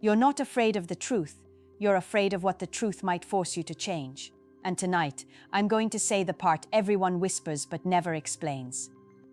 You're not afraid of the truth, you're afraid of what the truth might force you to change. And tonight, I'm going to say the part everyone whispers but never explains.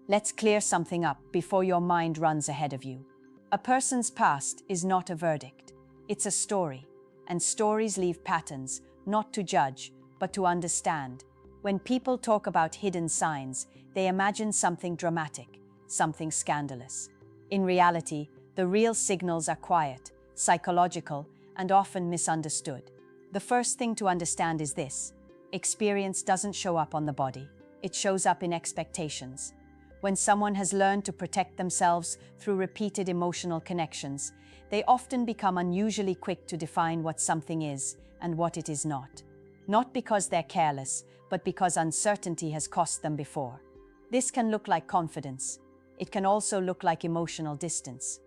Let's clear something up before your mind runs ahead of you. A person's past is not a verdict. It's a story. And stories leave patterns, not to judge, but to understand. When people talk about hidden signs, they imagine something dramatic, something scandalous. In reality, the real signals are quiet, psychological, and often misunderstood. The first thing to understand is this: experience doesn't show up on the body, it shows up in expectations. When someone has learned to protect themselves through repeated emotional connections, they often become unusually quick to define what something is and what it is not. Not because they're careless, but because uncertainty has cost them before. This can look like confidence. It can also look like emotional distance.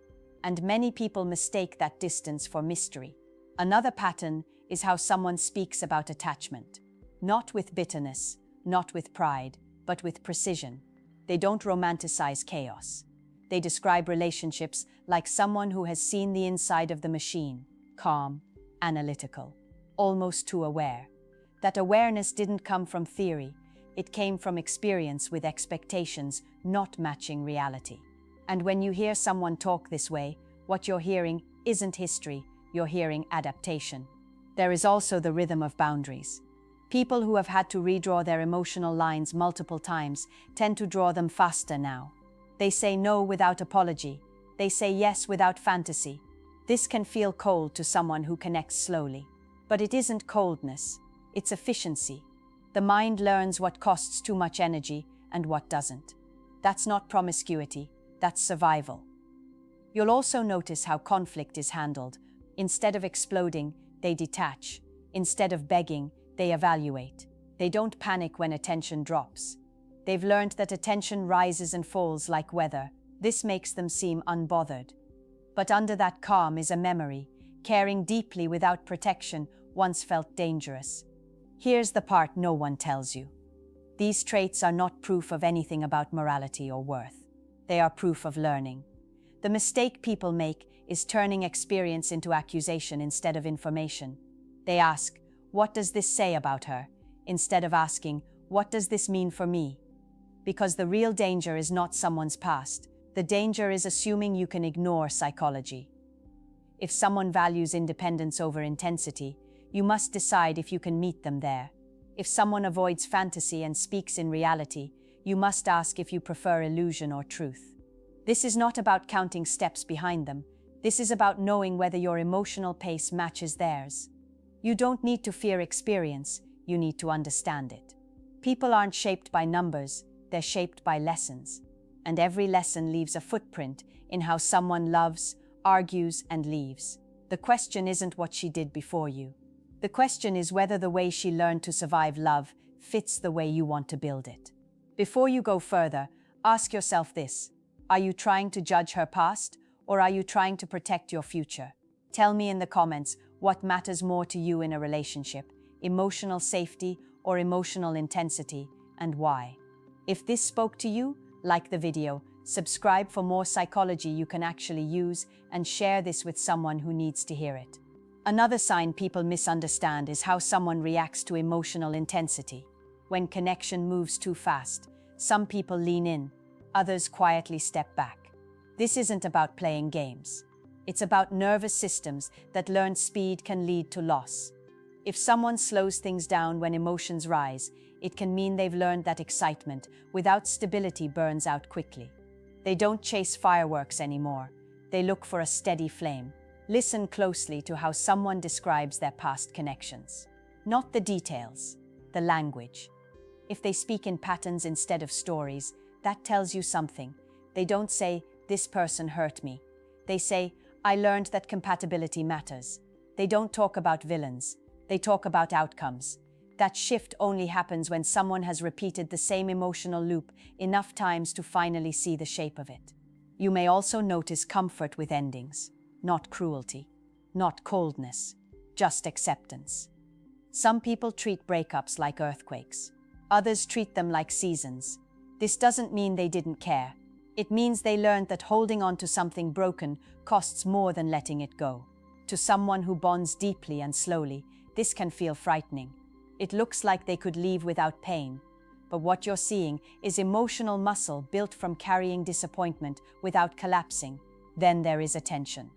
And many people mistake that distance for mystery. Another pattern is how someone speaks about attachment. Not with bitterness, not with pride, but with precision. They don't romanticize chaos. They describe relationships like someone who has seen the inside of the machine, calm, analytical, almost too aware. That awareness didn't come from theory, it came from experience with expectations not matching reality. And when you hear someone talk this way, what you're hearing isn't history, you're hearing adaptation. There is also the rhythm of boundaries. People who have had to redraw their emotional lines multiple times tend to draw them faster now. They say no without apology. They say yes without fantasy. This can feel cold to someone who connects slowly. But it isn't coldness, it's efficiency. The mind learns what costs too much energy and what doesn't. That's not promiscuity, that's survival. You'll also notice how conflict is handled. Instead of exploding, they detach. Instead of begging, they evaluate. They don't panic when attention drops. They've learned that attention rises and falls like weather. This makes them seem unbothered. But under that calm is a memory. Caring deeply without protection once felt dangerous. Here's the part no one tells you. These traits are not proof of anything about morality or worth. They are proof of learning. The mistake people make is turning experience into accusation instead of information. They ask, "What does this say about her?" instead of asking, "What does this mean for me?" Because the real danger is not someone's past. The danger is assuming you can ignore psychology. If someone values independence over intensity, you must decide if you can meet them there. If someone avoids fantasy and speaks in reality, you must ask if you prefer illusion or truth. This is not about counting steps behind them. This is about knowing whether your emotional pace matches theirs. You don't need to fear experience, you need to understand it. People aren't shaped by numbers, they're shaped by lessons. And every lesson leaves a footprint in how someone loves, argues, and leaves. The question isn't what she did before you. The question is whether the way she learned to survive love fits the way you want to build it. Before you go further, ask yourself this: are you trying to judge her past, or are you trying to protect your future? Tell me in the comments what matters more to you in a relationship, emotional safety or emotional intensity, and why. If this spoke to you, like the video, subscribe for more psychology you can actually use, and share this with someone who needs to hear it. Another sign people misunderstand is how someone reacts to emotional intensity. When connection moves too fast, some people lean in, others quietly step back. This isn't about playing games. It's about nervous systems that learn speed can lead to loss. If someone slows things down when emotions rise, it can mean they've learned that excitement without stability burns out quickly. They don't chase fireworks anymore. They look for a steady flame. Listen closely to how someone describes their past connections. Not the details, the language. If they speak in patterns instead of stories, that tells you something. They don't say, "This person hurt me." They say, "I learned that compatibility matters." They don't talk about villains. They talk about outcomes. That shift only happens when someone has repeated the same emotional loop enough times to finally see the shape of it. You may also notice comfort with endings, not cruelty, not coldness, just acceptance. Some people treat breakups like earthquakes. Others treat them like seasons. This doesn't mean they didn't care. It means they learned that holding on to something broken costs more than letting it go. To someone who bonds deeply and slowly, this can feel frightening. It looks like they could leave without pain, but what you're seeing is emotional muscle built from carrying disappointment without collapsing. Then there is attention.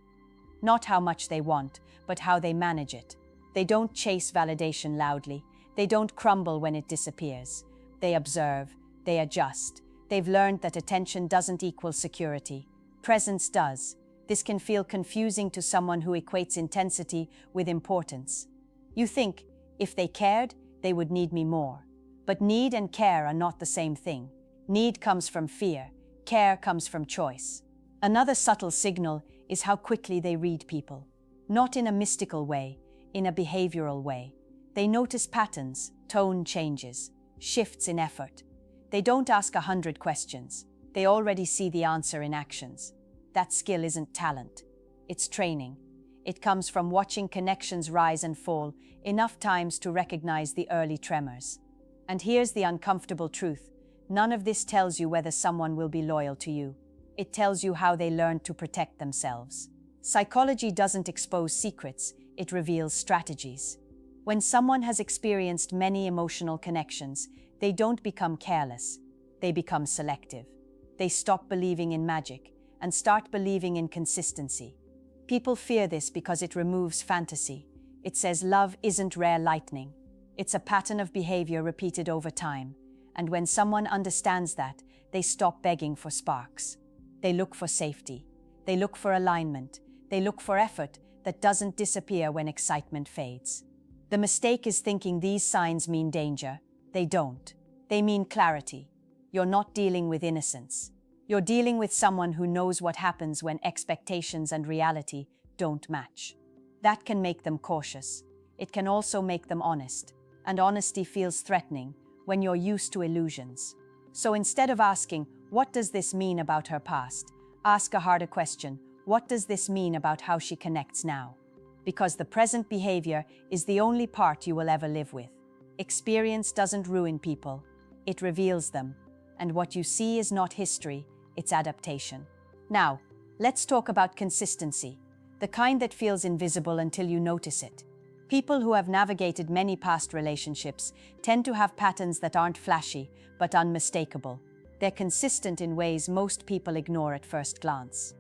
Not how much they want, but how they manage it. They don't chase validation loudly. They don't crumble when it disappears. They observe, they adjust. They've learned that attention doesn't equal security. Presence does. This can feel confusing to someone who equates intensity with importance. You think, if they cared, they would need me more. But need and care are not the same thing. Need comes from fear. Care comes from choice. Another subtle signal is how quickly they read people. Not in a mystical way, in a behavioral way. They notice patterns, tone changes, shifts in effort. They don't ask 100 questions. They already see the answer in actions. That skill isn't talent. It's training. It comes from watching connections rise and fall enough times to recognize the early tremors. And here's the uncomfortable truth. None of this tells you whether someone will be loyal to you. It tells you how they learned to protect themselves. Psychology doesn't expose secrets, it reveals strategies. When someone has experienced many emotional connections, they don't become careless. They become selective. They stop believing in magic and start believing in consistency. People fear this because it removes fantasy. It says love isn't rare lightning. It's a pattern of behavior repeated over time. And when someone understands that, they stop begging for sparks. They look for safety. They look for alignment. They look for effort that doesn't disappear when excitement fades. The mistake is thinking these signs mean danger. They don't. They mean clarity. You're not dealing with innocence. You're dealing with someone who knows what happens when expectations and reality don't match. That can make them cautious. It can also make them honest. And honesty feels threatening when you're used to illusions. So instead of asking, what does this mean about her past? Ask a harder question. What does this mean about how she connects now? Because the present behavior is the only part you will ever live with. Experience doesn't ruin people. It reveals them. And what you see is not history, it's adaptation. Now, let's talk about consistency, the kind that feels invisible until you notice it. People who have navigated many past relationships tend to have patterns that aren't flashy, but unmistakable. They're consistent in ways most people ignore at first glance.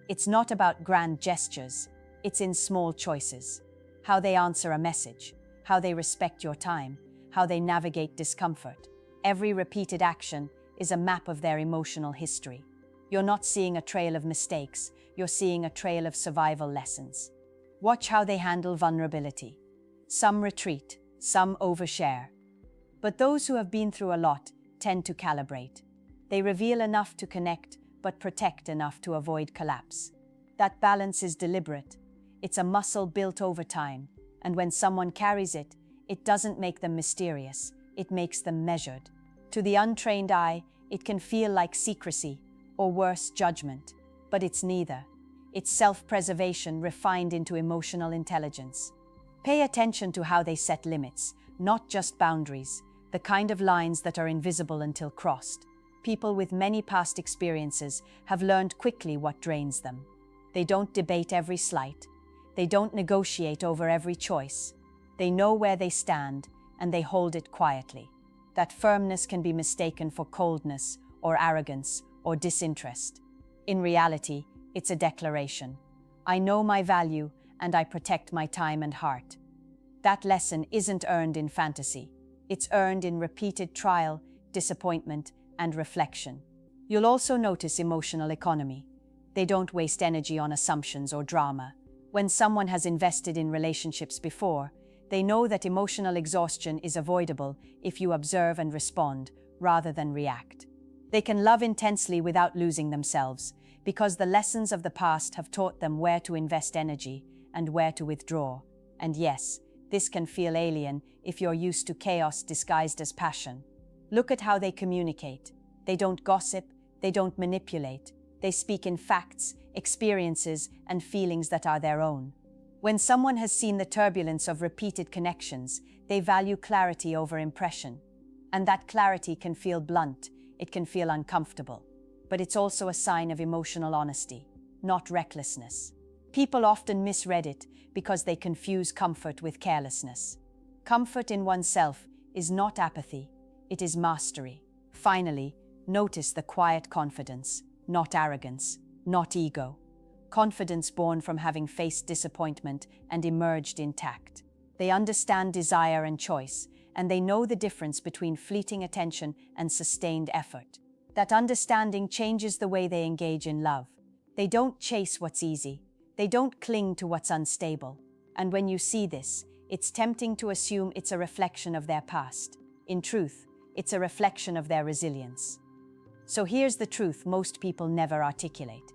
It's not about grand gestures, it's in small choices. How they answer a message, how they respect your time, how they navigate discomfort. Every repeated action is a map of their emotional history. You're not seeing a trail of mistakes, you're seeing a trail of survival lessons. Watch how they handle vulnerability. Some retreat, some overshare. But those who have been through a lot tend to calibrate. They reveal enough to connect, but protect enough to avoid collapse. That balance is deliberate. It's a muscle built over time, and when someone carries it, it doesn't make them mysterious, it makes them measured. To the untrained eye, it can feel like secrecy, or worse, judgment. But it's neither. It's self-preservation refined into emotional intelligence. Pay attention to how they set limits, not just boundaries, the kind of lines that are invisible until crossed. People with many past experiences have learned quickly what drains them. They don't debate every slight. They don't negotiate over every choice. They know where they stand, and they hold it quietly. That firmness can be mistaken for coldness, or arrogance, or disinterest. In reality, it's a declaration. I know my value, and I protect my time and heart. That lesson isn't earned in fantasy. It's earned in repeated trial, disappointment, and reflection. You'll also notice emotional economy. They don't waste energy on assumptions or drama. When someone has invested in relationships before, they know that emotional exhaustion is avoidable if you observe and respond rather than react. They can love intensely without losing themselves, because the lessons of the past have taught them where to invest energy and where to withdraw. And yes, this can feel alien if you're used to chaos disguised as passion. Look at how they communicate. They don't gossip, they don't manipulate. They speak in facts, experiences, and feelings that are their own. When someone has seen the turbulence of repeated connections, they value clarity over impression. And that clarity can feel blunt, it can feel uncomfortable. But it's also a sign of emotional honesty, not recklessness. People often misread it because they confuse comfort with carelessness. Comfort in oneself is not apathy, it is mastery. Finally, notice the quiet confidence, not arrogance, not ego. Confidence born from having faced disappointment and emerged intact. They understand desire and choice, and they know the difference between fleeting attention and sustained effort. That understanding changes the way they engage in love. They don't chase what's easy. They don't cling to what's unstable. And when you see this, it's tempting to assume it's a reflection of their past. In truth, it's a reflection of their resilience. So here's the truth most people never articulate.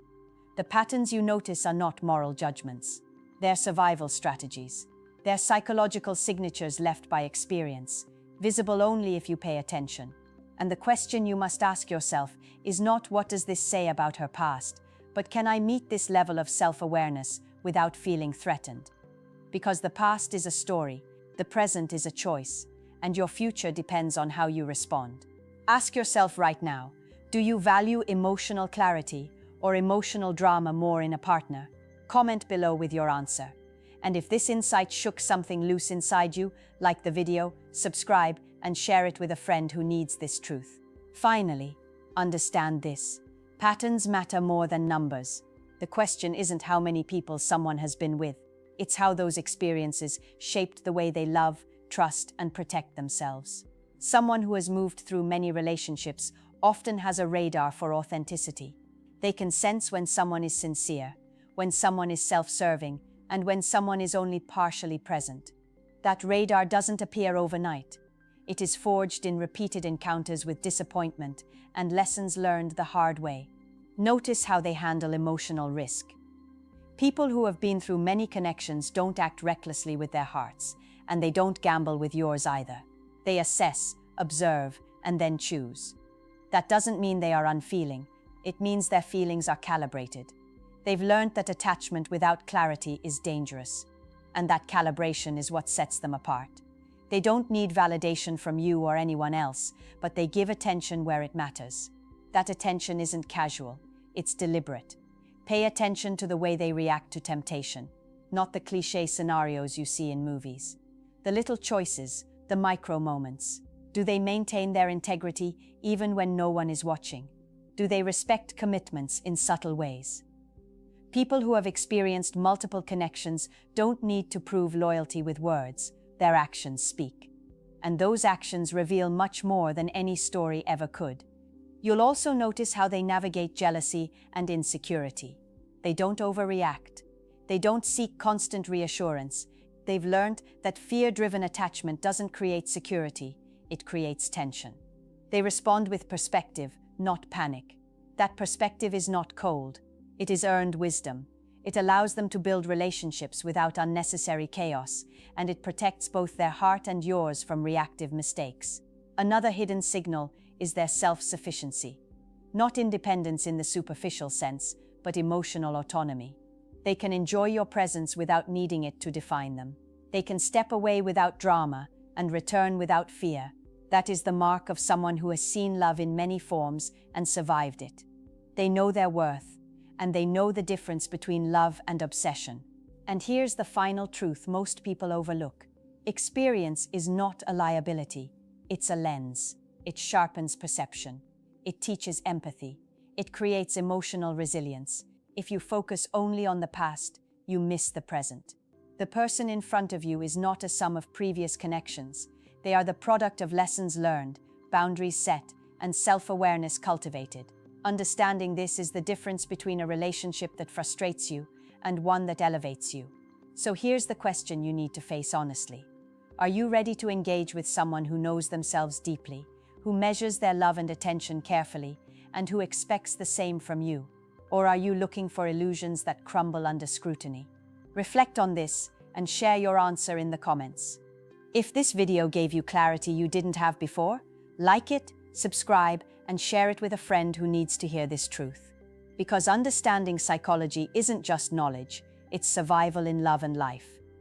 The patterns you notice are not moral judgments. They're survival strategies. They're psychological signatures left by experience, visible only if you pay attention. And the question you must ask yourself is not what does this say about her past, but can I meet this level of self-awareness without feeling threatened? Because the past is a story, the present is a choice, and your future depends on how you respond. Ask yourself right now, do you value emotional clarity or emotional drama more in a partner? Comment below with your answer. And if this insight shook something loose inside you, like the video, subscribe, and share it with a friend who needs this truth. Finally, understand this. Patterns matter more than numbers. The question isn't how many people someone has been with. It's how those experiences shaped the way they love, trust, and protect themselves. Someone who has moved through many relationships often has a radar for authenticity. They can sense when someone is sincere, when someone is self-serving, and when someone is only partially present. That radar doesn't appear overnight. It is forged in repeated encounters with disappointment and lessons learned the hard way. Notice how they handle emotional risk. People who have been through many connections don't act recklessly with their hearts, and they don't gamble with yours either. They assess, observe, and then choose. That doesn't mean they are unfeeling. It means their feelings are calibrated. They've learned that attachment without clarity is dangerous, and that calibration is what sets them apart. They don't need validation from you or anyone else, but they give attention where it matters. That attention isn't casual, it's deliberate. Pay attention to the way they react to temptation, not the cliché scenarios you see in movies. The little choices, the micro moments. Do they maintain their integrity even when no one is watching? Do they respect commitments in subtle ways? People who have experienced multiple connections don't need to prove loyalty with words. Their actions speak. And those actions reveal much more than any story ever could. You'll also notice how they navigate jealousy and insecurity. They don't overreact. They don't seek constant reassurance. They've learned that fear-driven attachment doesn't create security, it creates tension. They respond with perspective, not panic. That perspective is not cold. It is earned wisdom. It allows them to build relationships without unnecessary chaos, and it protects both their heart and yours from reactive mistakes. Another hidden signal is their self-sufficiency. Not independence in the superficial sense, but emotional autonomy. They can enjoy your presence without needing it to define them. They can step away without drama and return without fear. That is the mark of someone who has seen love in many forms and survived it. They know their worth, and they know the difference between love and obsession. And here's the final truth most people overlook. Experience is not a liability, it's a lens. It sharpens perception. It teaches empathy. It creates emotional resilience. If you focus only on the past, you miss the present. The person in front of you is not a sum of previous connections. They are the product of lessons learned, boundaries set, and self-awareness cultivated. Understanding this is the difference between a relationship that frustrates you and one that elevates you. So here's the question you need to face honestly. Are you ready to engage with someone who knows themselves deeply, who measures their love and attention carefully, and who expects the same from you? Or are you looking for illusions that crumble under scrutiny? Reflect on this and share your answer in the comments. If this video gave you clarity you didn't have before, like it, subscribe, and share it with a friend who needs to hear this truth. Because understanding psychology isn't just knowledge, it's survival in love and life.